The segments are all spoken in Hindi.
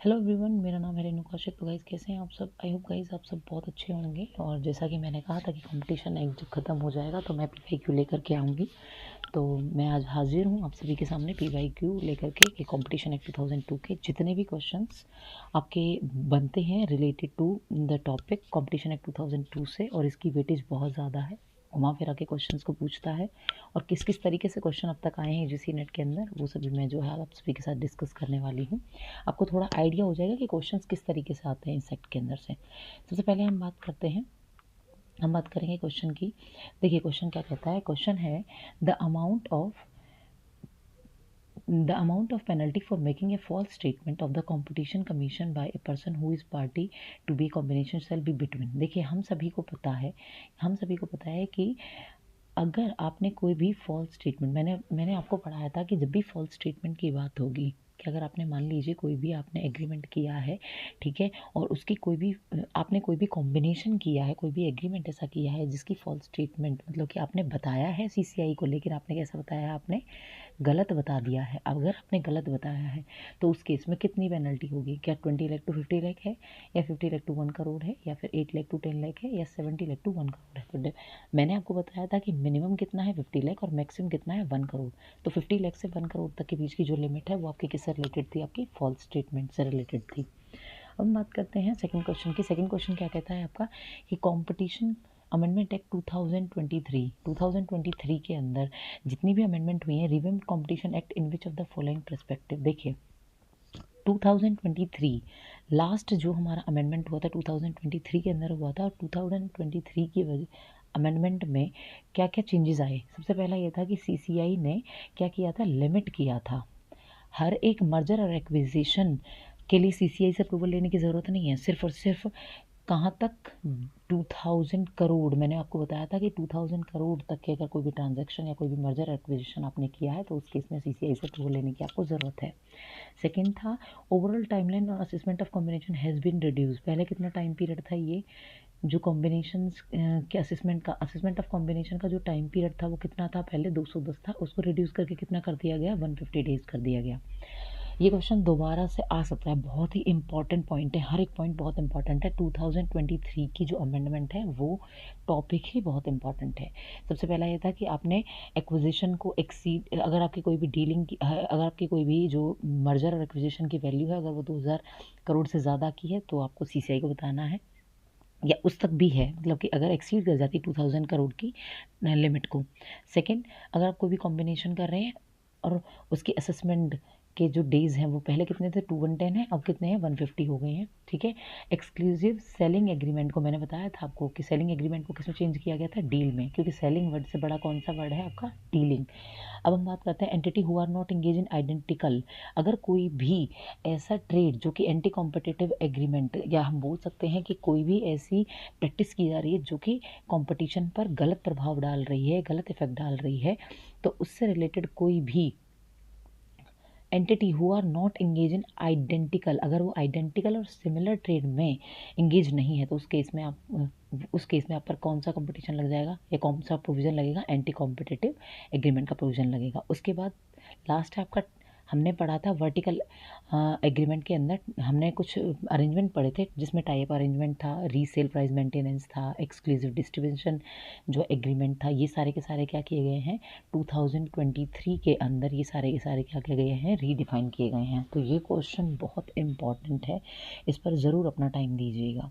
हेलो एवरीवन, मेरा नाम है रेणु कौशिक। तो गाइज़ कैसे हैं आप सब? आई होप गाइज़ आप सब बहुत अच्छे होंगे। और जैसा कि मैंने कहा था कि कंपटीशन एक जब ख़त्म हो जाएगा तो मैं PYQ लेकर के आऊँगी। तो मैं आज हाजिर हूँ आप सभी के सामने PYQ लेकर के कंपटीशन एक्ट 2002 के जितने भी क्वेश्चंस आपके बनते हैं related to the topic competition act 2002 से। और इसकी वेटेज बहुत ज़्यादा है, घुमा फिरा के क्वेश्चंस को पूछता है। और किस किस तरीके से क्वेश्चन अब तक आए हैं UGC नेट के अंदर, वो सभी मैं जो है आप सभी के साथ डिस्कस करने वाली हूँ। आपको थोड़ा आइडिया हो जाएगा कि क्वेश्चंस किस तरीके से आते हैं इस सेक्ट के अंदर से। सबसे पहले हम बात करेंगे क्वेश्चन की। देखिए क्वेश्चन क्या कहता है। क्वेश्चन है the amount of penalty for making a false statement of the competition commission by a person who is party to be combination shall be between। देखिए हम सभी को पता है कि अगर आपने कोई भी फॉल्स स्टेटमेंट, मैंने आपको पढ़ाया था कि जब भी फॉल्स स्टेटमेंट की बात होगी कि अगर आपने मान लीजिए कोई भी आपने एग्रीमेंट किया है, ठीक है, और उसकी आपने कोई भी कॉम्बिनेशन किया है, कोई भी एग्रीमेंट ऐसा किया है जिसकी फॉल्स स्टेटमेंट मतलब कि आपने बताया है CCI को, लेकिन आपने कैसा बताया, आपने गलत बता दिया है। अगर आपने गलत बताया है तो उस केस में कितनी पेनल्टी होगी? क्या 20 लाख टू 50 लाख है, या 50 लाख टू 1 करोड़ है, या फिर 8 लाख टू 10 लाख है, या 70 लाख टू 1 करोड़ है? तो मैंने आपको बताया था कि मिनिमम कितना है 50 लाख और मैक्सिमम कितना है 1 करोड़। तो 50 लाख से 1 करोड़ तक के बीच की जो लिमिट है वो आपकी किससे रिलेटेड थी? आपकी फॉल्स स्टेटमेंट से रिलेटेड थी। अब हम बात करते हैं सेकंड क्वेश्चन की। सेकंड क्वेश्चन क्या कहता है आपका कि कंपटीशन अमेंडमेंट एक्ट 2023 के अंदर जितनी भी अमेंडमेंट हुई है, revamped competition act in which of the following perspective. देखिए 2023 लास्ट जो हमारा अमेंडमेंट हुआ था 2023 के अंदर हुआ था, और 2023 की वजह अमेंडमेंट में क्या क्या चेंजेस आए। सबसे पहला ये था कि CCI ने क्या किया था, लिमिट किया था। हर एक मर्जर और एक्विजिशन के लिए CCI से अप्रूवल लेने की ज़रूरत नहीं है। सिर्फ और सिर्फ कहाँ तक, 2000 करोड़। मैंने आपको बताया था कि 2000 करोड़ तक के अगर कोई भी ट्रांजैक्शन या कोई भी मर्जर एक्विजिशन आपने किया है तो उस केस में CCI से अप्रूवल लेने की आपको ज़रूरत है। सेकेंड था ओवरऑल टाइमलाइन और assessment of combination has been reduce. पहले कितना टाइम पीरियड था, ये जो कॉम्बिनेशंस के असेसमेंट ऑफ कॉम्बिनेशन का जो टाइम पीरियड था वो कितना था? पहले 210 था, उसको रिड्यूस करके कितना कर दिया गया? 150 डेज कर दिया गया। ये क्वेश्चन दोबारा से आ सकता है, बहुत ही इंपॉर्टेंट पॉइंट है, हर एक पॉइंट बहुत इंपॉर्टेंट है। 2023 की जो अमेंडमेंट है वो टॉपिक ही बहुत इंपॉर्टेंट है। सबसे पहला ये था कि आपने एक्विजिशन को एक्सीड, अगर आपकी कोई भी डीलिंग की, अगर आपकी कोई भी जो मर्जर और एक्विजिशन की वैल्यू है अगर वो 2000 करोड़ से ज़्यादा की है तो आपको CCI को बताना है, या उस तक भी है, मतलब कि अगर एक्सीड कर जाती 2000 करोड़ की लिमिट को। सेकंड, अगर आप कोई भी कॉम्बिनेशन कर रहे हैं और उसकी असेसमेंट के जो डेज़ हैं वो पहले कितने थे? 210 है, अब कितने हैं? 150 हो गए हैं, ठीक है। एक्सक्लूसिव सेलिंग एग्रीमेंट को मैंने बताया था आपको कि सेलिंग एग्रीमेंट को किसमें चेंज किया गया था? डील में, क्योंकि सेलिंग वर्ड से बड़ा कौन सा वर्ड है आपका? डीलिंग। अब हम बात करते हैं entity who are not engage in identical. अगर कोई भी ऐसा ट्रेड जो कि एंटी कॉम्पिटिटिव एग्रीमेंट, या हम बोल सकते हैं कि कोई भी ऐसी प्रैक्टिस की जा रही है जो कि कंपटीशन पर गलत प्रभाव डाल रही है, गलत इफेक्ट डाल रही है, तो उससे रिलेटेड कोई भी entity who are not engage in identical, अगर वो आइडेंटिकल और सिमिलर ट्रेड में एंगेज नहीं है तो उस केस में आप पर कौन सा कंपटीशन लग जाएगा या कौन सा प्रोविज़न लगेगा? एंटी कॉम्पिटिटिव एग्रीमेंट का प्रोविज़न लगेगा। उसके बाद लास्ट है आपका, हमने पढ़ा था वर्टिकल एग्रीमेंट के अंदर हमने कुछ अरेंजमेंट पढ़े थे जिसमें टाइप अरेंजमेंट था, रीसेल प्राइस मेंटेनेंस था, एक्सक्लूसिव डिस्ट्रीब्यूशन जो एग्रीमेंट था। ये सारे के सारे क्या किए गए हैं 2023 के अंदर, ये सारे के सारे क्या किए गए हैं? रीडिफाइन किए गए हैं। तो ये क्वेश्चन बहुत इंपॉर्टेंट है, इस पर ज़रूर अपना टाइम दीजिएगा।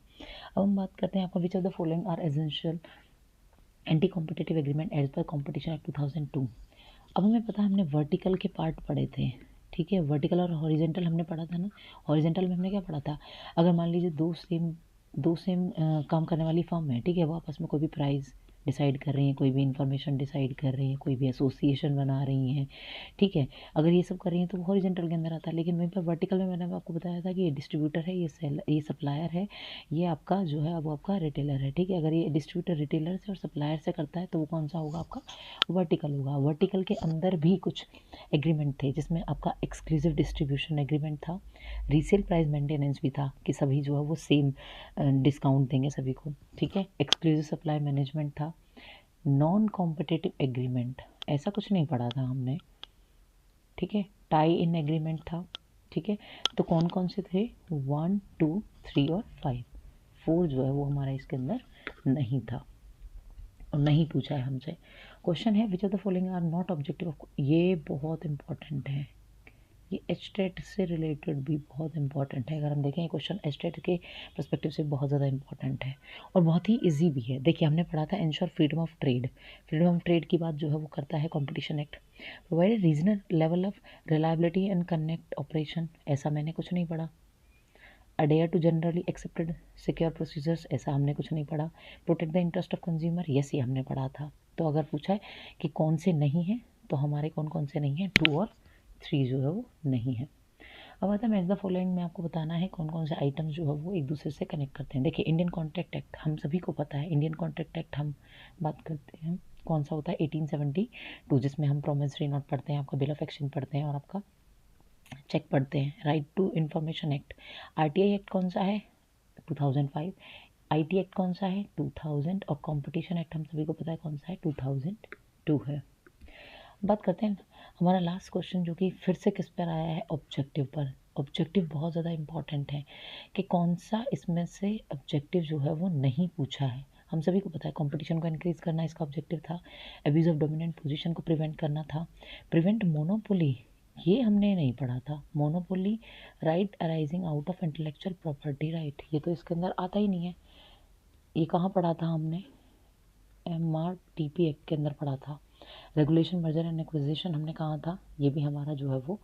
अब हम बात करते हैं आपका which of the following are essential anti competitive agreement as per competition act 2002। अब हमें पता है, हमने वर्टिकल के पार्ट पढ़े थे, ठीक है, वर्टिकल और हॉरिजेंटल हमने पढ़ा था ना। हॉरिजेंटल में हमने क्या पढ़ा था? अगर मान लीजिए दो सेम काम करने वाली फर्म है, ठीक है, वो आपस में कोई भी प्राइस डिसाइड कर रही हैं, कोई भी इंफॉर्मेशन डिसाइड कर रही हैं, कोई भी एसोसिएशन बना रही हैं, ठीक है, अगर ये सब कर रही हैं तो वो हॉरिजेंटल के अंदर आता है। लेकिन वहीं पर वर्टिकल में मैंने आपको बताया था कि ये डिस्ट्रीब्यूटर है, ये सप्लायर है, ये आपका जो है वो आपका रिटेलर है, ठीक है। अगर ये डिस्ट्रीब्यूटर रिटेलर से और सप्लायर से करता है तो वो कौन सा होगा? आपका वर्टिकल होगा। वर्टिकल के अंदर भी कुछ एग्रीमेंट थे जिसमें आपका एक्सक्लूसिव डिस्ट्रीब्यूशन एग्रीमेंट था, रीसेल प्राइस मेंटेनेंस भी था कि सभी जो है वो सेम डिस्काउंट देंगे सभी को, ठीक है। एक्सक्लूसिव सप्लाई मैनेजमेंट था। नॉन कॉम्पिटिटिव एग्रीमेंट ऐसा कुछ नहीं पढ़ा था हमने, ठीक है। टाई इन एग्रीमेंट था, ठीक है, तो कौन कौन से थे, 1 2 3 और 5, 4 जो है वो हमारा इसके अंदर नहीं था और नहीं पूछा है हमसे। क्वेश्चन है which of the following are not objective of, ये बहुत इंपॉर्टेंट है, ये एचटेट से रिलेटेड भी बहुत इंपॉर्टेंट है। अगर हम देखें क्वेश्चन एचटेट के पर्सपेक्टिव से बहुत ज़्यादा इंपॉर्टेंट है और बहुत ही इजी भी है। देखिए हमने पढ़ा था insure freedom of trade, freedom of trade की बात जो है वो करता है competition act. Provide regional level of reliability and connect operation, ऐसा मैंने कुछ नहीं पढ़ा। Adhere to generally accepted secure procedures, ऐसा हमने कुछ नहीं पढ़ा। Protect the interest of consumer, yes ये हमने पढ़ा था। तो अगर पूछा है कि कौन से नहीं है, तो हमारे कौन कौन से नहीं है, 2 और 3 जो है वो नहीं है। अब आता है मैच द फॉलोइंग में आपको बताना है कौन कौन से आइटम्स जो है वो एक दूसरे से कनेक्ट करते हैं। देखिए इंडियन कॉन्ट्रैक्ट एक्ट हम सभी को पता है, इंडियन कॉन्ट्रैक्ट एक्ट हम बात करते हैं कौन सा होता है, 1872, जिसमें हम प्रोमिसरी नोट पढ़ते हैं, आपका बिल ऑफ एक्सचेंज पढ़ते हैं और आपका चेक पढ़ते हैं। Right to information act, RTI act कौन सा है, 2005, आईटी एक्ट कौन सा है, 2000 और कंपटीशन एक्ट हम सभी को पता है कौन सा है, 2002 है। बात करते हैं हमारा लास्ट क्वेश्चन जो कि फिर से किस पर आया है, ऑब्जेक्टिव पर। ऑब्जेक्टिव बहुत ज़्यादा इंपॉर्टेंट है कि कौन सा इसमें से ऑब्जेक्टिव जो है वो नहीं पूछा है। हम सभी को पता है कंपटीशन को इंक्रीज करना इसका ऑब्जेक्टिव था, अब्यूज ऑफ डोमिनेंट पोजीशन को प्रिवेंट करना था, प्रिवेंट मोनोपोली ये हमने नहीं पढ़ा था, monopoly right arising out of intellectual property right, ये तो इसके अंदर आता ही नहीं है। ये कहाँ पढ़ा था हमने, MRTP एक्ट के अंदर पढ़ा था। रेगुलेशन मर्जर एंड एक्विजिशन हमने कहा था, ये भी हमारा जो है वो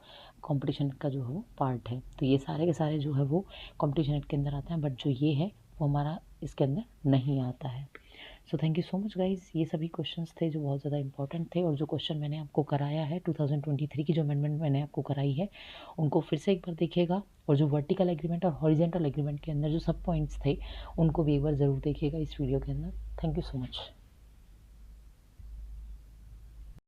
कंपटीशन का जो है वो पार्ट है। तो ये सारे के सारे जो है वो कंपटीशन एक्ट के अंदर आते हैं, बट जो ये है वो हमारा इसके अंदर नहीं आता है। So thank you so much guys, ये सभी क्वेश्चंस थे जो बहुत ज़्यादा इंपॉर्टेंट थे और जो क्वेश्चन मैंने आपको कराया है 2023 की जो अमेंडमेंट मैंने आपको कराई है उनको फिर से एक बार देखिएगा, और जो वर्टिकल एग्रीमेंट और हॉरिजेंटल एग्रीमेंट के अंदर जो सब पॉइंट्स थे उनको भी एक बार ज़रूर देखिएगा इस वीडियो के अंदर। Thank you so much.